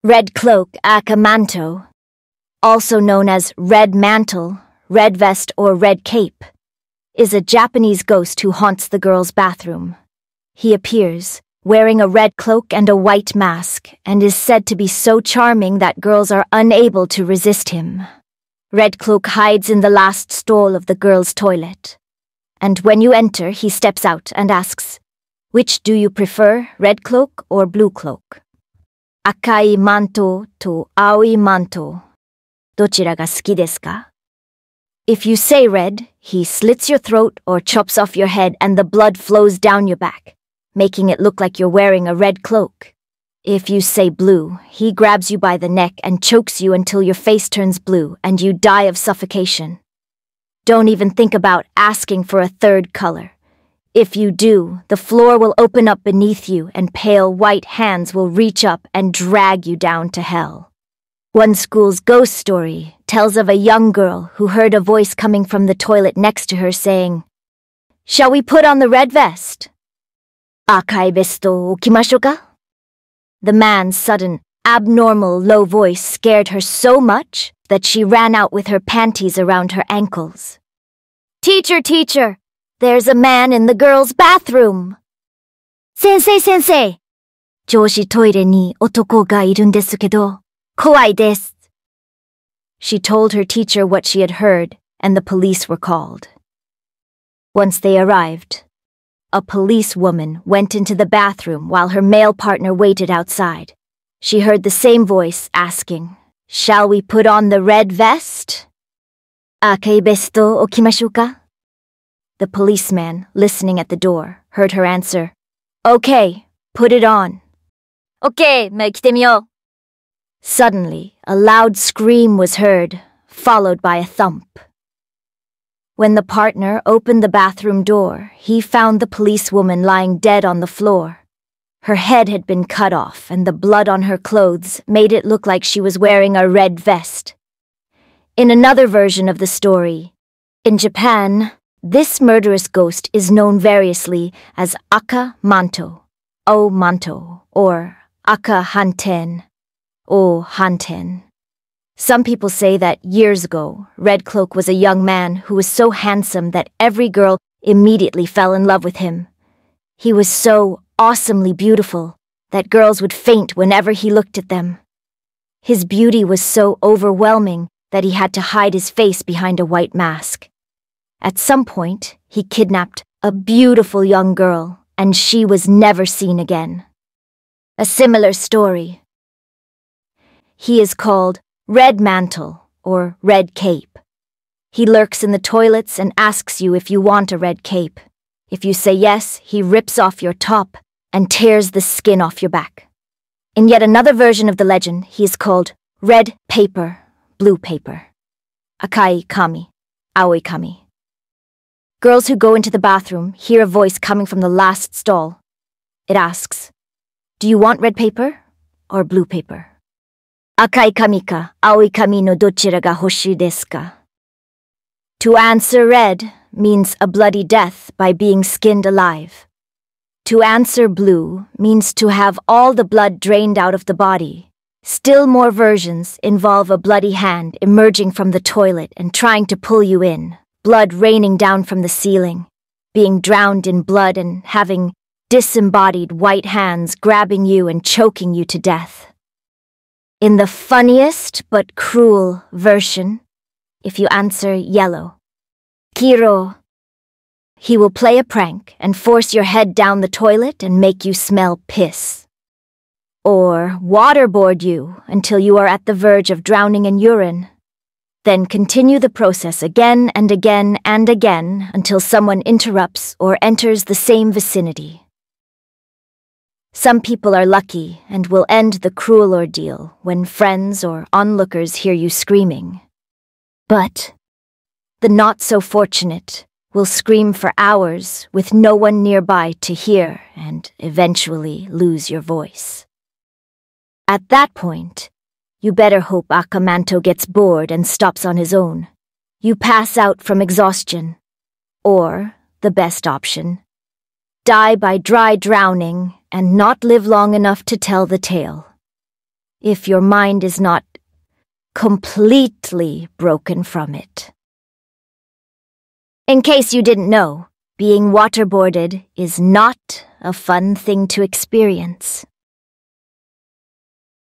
Red cloak, aka Manto, also known as red mantle, red vest, or red cape, is a Japanese ghost who haunts the girls' bathroom. He appears, wearing a red cloak and a white mask, and is said to be so charming that girls are unable to resist him. Red cloak hides in the last stall of the girls' toilet, and when you enter, he steps out and asks, "Which do you prefer, red cloak or blue cloak?" Akai manto to aoi manto. どちらが好きですか? If you say red, he slits your throat or chops off your head and the blood flows down your back, making it look like you're wearing a red cloak. If you say blue, he grabs you by the neck and chokes you until your face turns blue and you die of suffocation. Don't even think about asking for a third color. If you do, the floor will open up beneath you and pale white hands will reach up and drag you down to hell. One school's ghost story tells of a young girl who heard a voice coming from the toilet next to her saying, "Shall we put on the red vest?" "Akai besto okimashou ka?" The man's sudden, abnormal low voice scared her so much that she ran out with her panties around her ankles. "Teacher, teacher! There's a man in the girls' bathroom!" "Sensei, sensei! 女子トイレに男がいるんですけど、怖いです." She told her teacher what she had heard, and the police were called. Once they arrived, a policewoman went into the bathroom while her male partner waited outside. She heard the same voice asking, "Shall we put on the red vest?" "Akai besto okimashou ka?" The policeman, listening at the door, heard her answer, "Okay, put it on." "Okay, 着てみよう." Suddenly, a loud scream was heard, followed by a thump. When the partner opened the bathroom door, he found the policewoman lying dead on the floor. Her head had been cut off, and the blood on her clothes made it look like she was wearing a red vest. In another version of the story, in Japan, this murderous ghost is known variously as Aka Manto, O Manto, or Aka Hanten, O Hanten. Some people say that years ago, Red Cloak was a young man who was so handsome that every girl immediately fell in love with him. He was so awesomely beautiful that girls would faint whenever he looked at them. His beauty was so overwhelming that he had to hide his face behind a white mask. At some point, he kidnapped a beautiful young girl, and she was never seen again. A similar story. He is called Red Mantle, or Red Cape. He lurks in the toilets and asks you if you want a red cape. If you say yes, he rips off your top and tears the skin off your back. In yet another version of the legend, he is called Red Paper, Blue Paper. Akai Kami, Aoi Kami. Girls who go into the bathroom hear a voice coming from the last stall. It asks, "Do you want red paper or blue paper?" Akai kami ka, aoi kami no dochira ga hoshii desu ka? To answer red means a bloody death by being skinned alive. To answer blue means to have all the blood drained out of the body. Still more versions involve a bloody hand emerging from the toilet and trying to pull you in, blood raining down from the ceiling, being drowned in blood and having disembodied white hands grabbing you and choking you to death. In the funniest but cruel version, if you answer yellow, Kiro, he will play a prank and force your head down the toilet and make you smell piss. Or waterboard you until you are at the verge of drowning in urine. Then continue the process again and again and again until someone interrupts or enters the same vicinity. Some people are lucky and will end the cruel ordeal when friends or onlookers hear you screaming. But the not-so-fortunate will scream for hours with no one nearby to hear and eventually lose your voice. At that point, you better hope Manto gets bored and stops on his own. You pass out from exhaustion. Or, the best option, die by dry drowning and not live long enough to tell the tale. if your mind is not completely broken from it. In case you didn't know, being waterboarded is not a fun thing to experience.